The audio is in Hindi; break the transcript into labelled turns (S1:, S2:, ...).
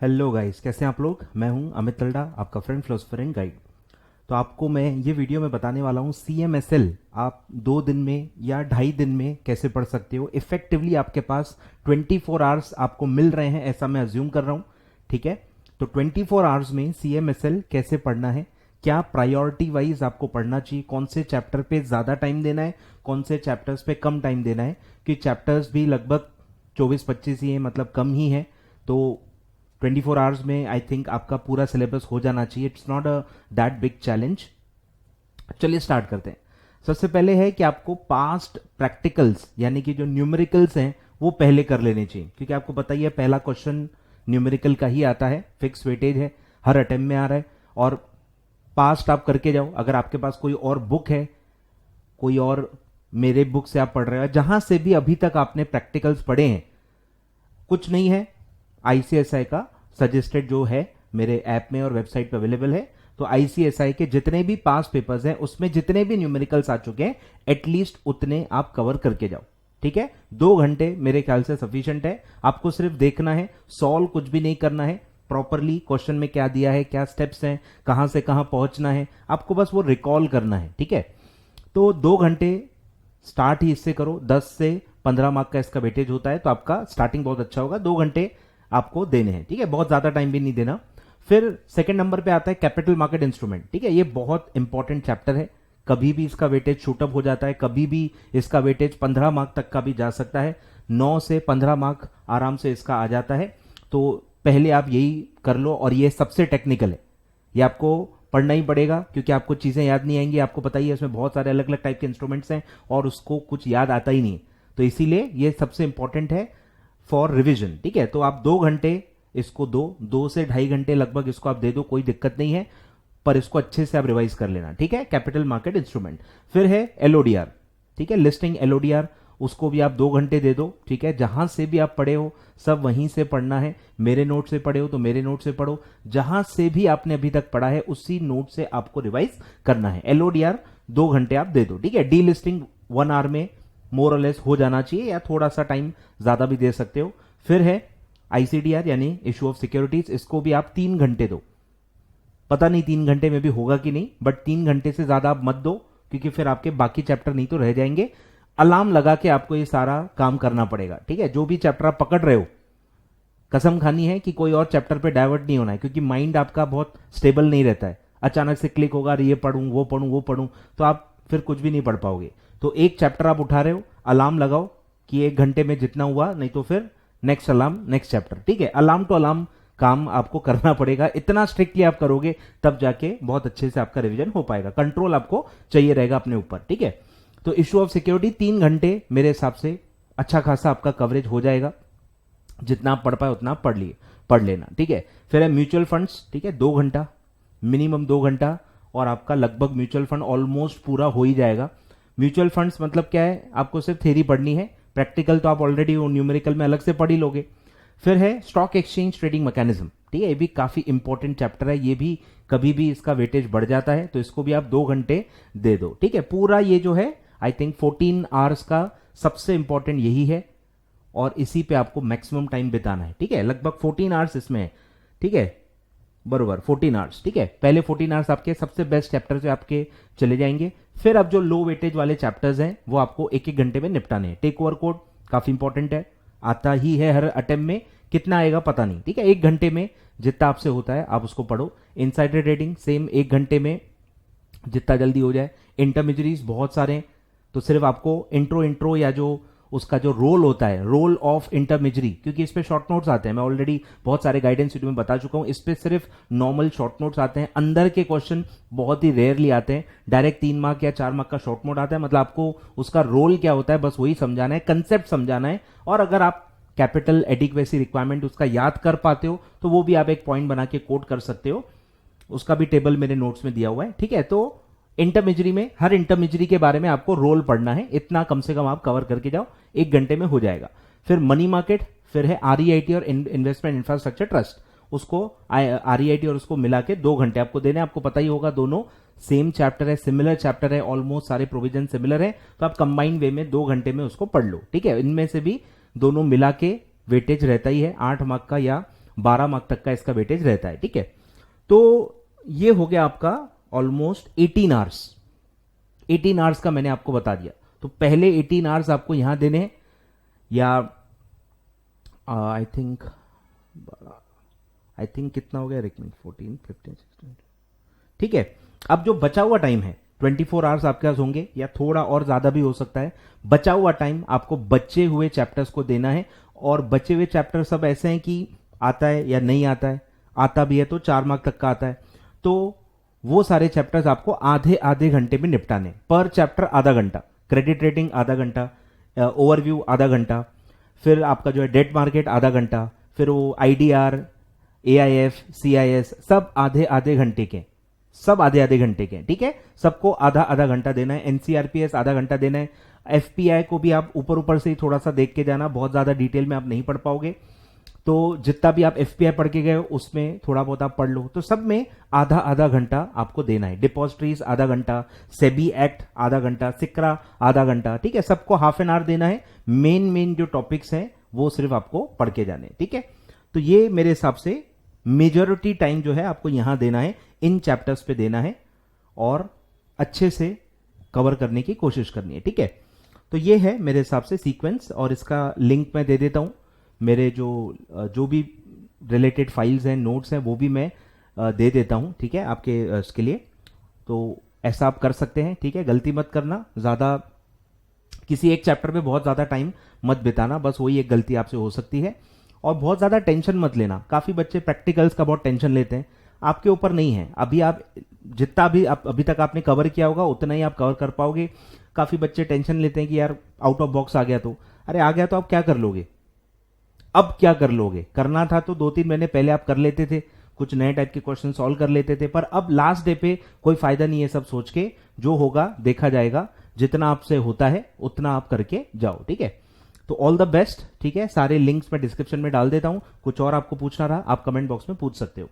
S1: हेलो गाइस, कैसे हैं आप लोग। मैं हूं अमित तलडा, आपका फ्रेंड फिलोसोफर एंड गाइड। तो आपको मैं ये वीडियो में बताने वाला हूं CMSL आप 2 दिन में या 2.5 दिन में कैसे पढ़ सकते हो। इफेक्टिवली आपके पास 24 आवर्स आपको मिल रहे हैं, ऐसा मैं अज्यूम कर रहा हूं। ठीक है, तो 24 आवर्स में CMSL कैसे पढ़ना है, क्या प्रायोरिटी वाइज आपको पढ़ना चाहिए, कौन से चैप्टर पे ज्यादा टाइम देना है, कौन से चैप्टर्स पे कम टाइम देना है, कि चैप्टर्स भी लगभग 24-25 ही है, मतलब कम ही है। तो 24 आवर्स में आई थिंक आपका पूरा सिलेबस हो जाना चाहिए। It's not a that big challenge. चलिए स्टार्ट करते हैं। सबसे पहले है कि आपको पास्ट प्रैक्टिकल्स यानी कि जो न्यूमेरिकल्स हैं वो पहले कर लेने चाहिए, क्योंकि आपको पता ही है पहला क्वेश्चन न्यूमेरिकल का ही आता है, फिक्स वेटेज है, हर अटेम्प्ट में आ रहा है। और पास्ट आप करके जाओ। अगर आपके पास कोई और बुक है, कोई और मेरे बुक से आप पढ़ रहे हो, जहां से भी अभी तक आपने प्रैक्टिकल्स पढ़े हैं, कुछ नहीं है, आईसीएसआई का सजेस्टेड जो है मेरे ऐप में और वेबसाइट पे अवेलेबल है। तो आईसीएसआई के जितने भी पास पेपर्स हैं उसमें जितने भी न्यूमेरिकल्स आ चुके हैं एटलीस्ट उतने आप कवर करके जाओ। ठीक है, 2 घंटे मेरे ख्याल से सफिशिएंट है। आपको सिर्फ देखना है, सॉल्व कुछ भी नहीं करना है, प्रॉपरली क्वेश्चन में क्या दिया है, क्या स्टेप्स हैं, कहां से कहां पहुंचना है, आपको बस वो रिकॉल करना है। ठीक है, तो 2 घंटे स्टार्ट ही इससे करो। 10 से 15 मार्क का इसका वेटेज होता है, तो आपका स्टार्टिंग बहुत अच्छा होगा। 2 घंटे आपको देने हैं। ठीक है, बहुत ज्यादा टाइम भी नहीं देना। फिर सेकंड नंबर पे आता है कैपिटल मार्केट इंस्ट्रूमेंट। ठीक है, ये बहुत इंपॉर्टेंट चैप्टर है। कभी भी इसका वेटेज शूटअप हो जाता है, कभी भी इसका वेटेज 15 मार्क तक का भी जा सकता है। 9 से 15 मार्क आराम से इसका आ जाता है। तो पहले आप यही कर लो, और ये सबसे टेक्निकल है, ये आपको पढ़ना ही पड़ेगा, क्योंकि आपको चीजें याद नहीं आएंगी। आपको पता ही है इसमें बहुत सारे अलग अलग टाइप के इंस्ट्रूमेंट्स हैं और उसको कुछ याद आता ही नहीं। तो इसीलिए ये सबसे इंपॉर्टेंट है फॉर रिविजन। ठीक है, तो आप 2 घंटे इसको 2 से 2.5 घंटे लगभग इसको आप दे दो, कोई दिक्कत नहीं है, पर इसको अच्छे से आप रिवाइज कर लेना। ठीक है, कैपिटल मार्केट इंस्ट्रूमेंट। फिर है एलओडीआर। ठीक है, लिस्टिंग एलओडीआर, उसको भी आप 2 घंटे दे दो। ठीक है, जहां से भी आप पढ़े हो सब वहीं से पढ़ना है। मेरे नोट से पढ़े हो तो मेरे नोट से पढ़ो, जहां से भी आपने अभी तक पढ़ा है उसी नोट से आपको रिवाइज करना है। एलओडीआर 2 घंटे आप दे दो। ठीक है, डी लिस्टिंग 1 आवर में मोर और लेस हो जाना चाहिए, या थोड़ा सा टाइम ज्यादा भी दे सकते हो। फिर है आईसीडीआर यानी इशू ऑफ सिक्योरिटीज, इसको भी आप 3 घंटे दो। पता नहीं 3 घंटे में भी होगा कि नहीं, बट 3 घंटे से ज्यादा आप मत दो, क्योंकि फिर आपके बाकी चैप्टर नहीं तो रह जाएंगे। अलार्म लगा के आपको ये सारा काम करना पड़ेगा। ठीक है, जो भी चैप्टर आप पकड़ रहे हो, कसम खानी है कि कोई और चैप्टर पे डाइवर्ट नहीं होना है, क्योंकि माइंड आपका बहुत स्टेबल नहीं रहता है। अचानक से क्लिक होगा, ये पढ़ूं वो पढ़ूं वो पढ़ूं, तो आप फिर कुछ भी नहीं पढ़ पाओगे। तो एक चैप्टर आप उठा रहे हो, अलार्म लगाओ कि 1 घंटे में जितना हुआ, नहीं तो फिर नेक्स्ट अलार्म नेक्स्ट चैप्टर। ठीक है, अलार्म टू अलार्म काम आपको करना पड़ेगा। इतना स्ट्रिक्टली आप करोगे तब जाके बहुत अच्छे से आपका रिवीजन हो पाएगा। कंट्रोल आपको चाहिए रहेगा अपने ऊपर। ठीक है, तो इशू ऑफ सिक्योरिटी 3 घंटे मेरे हिसाब से अच्छा खासा आपका कवरेज हो जाएगा। जितना आप पढ़ पाए उतना आप पढ़ लेना। ठीक है, फिर है म्यूचुअल फंड्स। ठीक है, 2 घंटा, मिनिमम 2 घंटा, और आपका लगभग म्यूचुअल फंड ऑलमोस्ट पूरा हो ही जाएगा। म्यूचुअल फंड्स मतलब क्या है, आपको सिर्फ थ्योरी पढ़नी है, प्रैक्टिकल तो आप ऑलरेडी न्यूमेरिकल में अलग से पढ़ ही लोगे। फिर है स्टॉक एक्सचेंज ट्रेडिंग मैकेनिज्म। ठीक है, ये भी काफी इंपॉर्टेंट चैप्टर है, ये भी कभी भी इसका वेटेज बढ़ जाता है, तो इसको भी आप 2 घंटे दे दो। ठीक है, पूरा ये जो है आई थिंक 14 आवर्स का सबसे इंपॉर्टेंट यही है, और इसी पे आपको मैक्सिमम टाइम बिताना है। ठीक है, लगभग 14 आवर्स इसमें है। ठीक है, बरोबर 14 आवर्स। ठीक है, पहले 14 आवर्स आपके सबसे बेस्ट चैप्टर से आपके चले जाएंगे। फिर अब जो लो वेटेज वाले चैप्टर्स हैं वो आपको 1-1 घंटे में निपटाने हैं। टेक ओवर कोड काफी इंपॉर्टेंट है, आता ही है हर अटेम्प्ट में, कितना आएगा पता नहीं। ठीक है, 1 घंटे में जितना आपसे होता है आप उसको पढ़ो। इनसाइडर ट्रेडिंग सेम 1 घंटे में जितना जल्दी हो जाए। इंटरमीडिएट्स बहुत सारे हैं, तो सिर्फ आपको इंट्रो या जो उसका जो रोल होता है, रोल ऑफ इंटरमीडिएट, क्योंकि इस पे शॉर्ट नोट्स आते हैं, मैं ऑलरेडी बहुत सारे गाइडेंस वीडियो में बता चुका हूं, इस पे सिर्फ नॉर्मल शॉर्ट नोट्स आते हैं। अंदर के क्वेश्चन बहुत ही रेयरली आते हैं, डायरेक्ट 3 मार्क या 4 मार्क का शॉर्ट नोट आता है। मतलब आपको उसका रोल क्या होता है बस वही समझाना है, कंसेप्ट समझाना है। और अगर आप कैपिटल एडिक्वेसी रिक्वायरमेंट उसका याद कर पाते हो तो वो भी आप एक पॉइंट बना के कोट कर सकते हो, उसका भी टेबल मेरे नोट्स में दिया हुआ है। ठीक है, तो इंटरमिजरी में हर इंटरमिजरी के बारे में आपको रोल पढ़ना है, इतना कम से कम आप कवर करके जाओ, 1 घंटे में हो जाएगा। फिर मनी मार्केट, फिर है आरईआईटी और इन्वेस्टमेंट इंफ्रास्ट्रक्चर ट्रस्ट, उसको आरईआईटी और उसको मिला के 2 घंटे आपको देने। आपको पता ही होगा दोनों सेम चैप्टर है, सिमिलर चैप्टर है, ऑलमोस्ट सारे प्रोविजन सिमिलर है, तो आप कंबाइंड वे में 2 घंटे में उसको पढ़ लो। ठीक है, इनमें से भी दोनों मिला के वेटेज रहता ही है 8 मार्क का या 12 मार्क तक का इसका वेटेज रहता है, ठीक है। तो ये हो गया आपका ऑलमोस्ट 18 आवर्स। 18 आवर्स का मैंने आपको बता दिया। तो पहले 18 आवर्स आपको यहां देने हैं, या आई थिंक कितना हो गया, 14 15 16, ठीक है। अब जो बचा हुआ टाइम है 24 आवर्स आपके पास होंगे, या थोड़ा और ज्यादा भी हो सकता है। बचा हुआ टाइम आपको बचे हुए चैप्टर्स को देना है, और बचे हुए चैप्टर सब ऐसे हैं कि आता है या नहीं आता है, आता भी है तो 4 मार्क तक का आता है। तो वो सारे चैप्टर्स आपको आधे आधे घंटे में निपटाने। पर चैप्टर आधा घंटा, क्रेडिट रेटिंग आधा घंटा, ओवरव्यू आधा घंटा, फिर आपका जो है डेट मार्केट आधा घंटा, फिर वो आईडीआर, एआईएफ, सीआईएस, सब आधे आधे घंटे के, सब आधे आधे घंटे के, ठीक है। सबको आधा आधा घंटा देना है। एनसीआरपीएस आधा घंटा देना है। एफपीआई को भी आप ऊपर ऊपर से ही थोड़ा सा देख के जाना, बहुत ज्यादा डिटेल में आप नहीं पढ़ पाओगे। तो जितना भी आप एफपीआई पढ़ के गए उसमें थोड़ा बहुत आप पढ़ लो। तो सब में आधा आधा घंटा आपको देना है। डिपॉजिटरीज आधा घंटा, सेबी एक्ट आधा घंटा, सिक्रा आधा घंटा, ठीक है। सबको हाफ एन आवर देना है। मेन जो टॉपिक्स हैं वो सिर्फ आपको पढ़ के जाने, ठीक है। तो ये मेरे हिसाब से मेजॉरिटी टाइम जो है आपको यहां देना है, इन चैप्टर्स पे देना है, और अच्छे से कवर करने की कोशिश करनी है, ठीक है। तो ये है मेरे हिसाब से सीक्वेंस, और इसका लिंक मैं दे देता हूं। मेरे जो भी रिलेटेड फाइल्स हैं, नोट्स हैं, वो भी मैं दे देता हूं, ठीक है, आपके इसके लिए। तो ऐसा आप कर सकते हैं, ठीक है। गलती मत करना, ज्यादा किसी एक चैप्टर पे बहुत ज्यादा टाइम मत बिताना, बस वही एक गलती आपसे हो सकती है। और बहुत ज्यादा टेंशन मत लेना। काफी बच्चे प्रैक्टिकल्स का बहुत टेंशन लेते हैं, आपके ऊपर नहीं है। अभी आप जितना भी अभी तक आपने कवर किया होगा उतना ही आप कवर कर पाओगे। काफी बच्चे टेंशन लेते हैं कि यार आउट ऑफ बॉक्स आ गया, तो अरे आ गया तो आप क्या कर लोगे, अब क्या कर लोगे। करना था तो 2-3 महीने पहले आप कर लेते थे, कुछ नए टाइप के क्वेश्चन सॉल्व कर लेते थे। पर अब लास्ट डे पे कोई फायदा नहीं है सब सोच के, जो होगा देखा जाएगा। जितना आपसे होता है उतना आप करके जाओ, ठीक है। तो ऑल द बेस्ट, ठीक है। सारे लिंक्स मैं डिस्क्रिप्शन में डाल देता हूं। कुछ और आपको पूछना रहा आप कमेंट बॉक्स में पूछ सकते हो।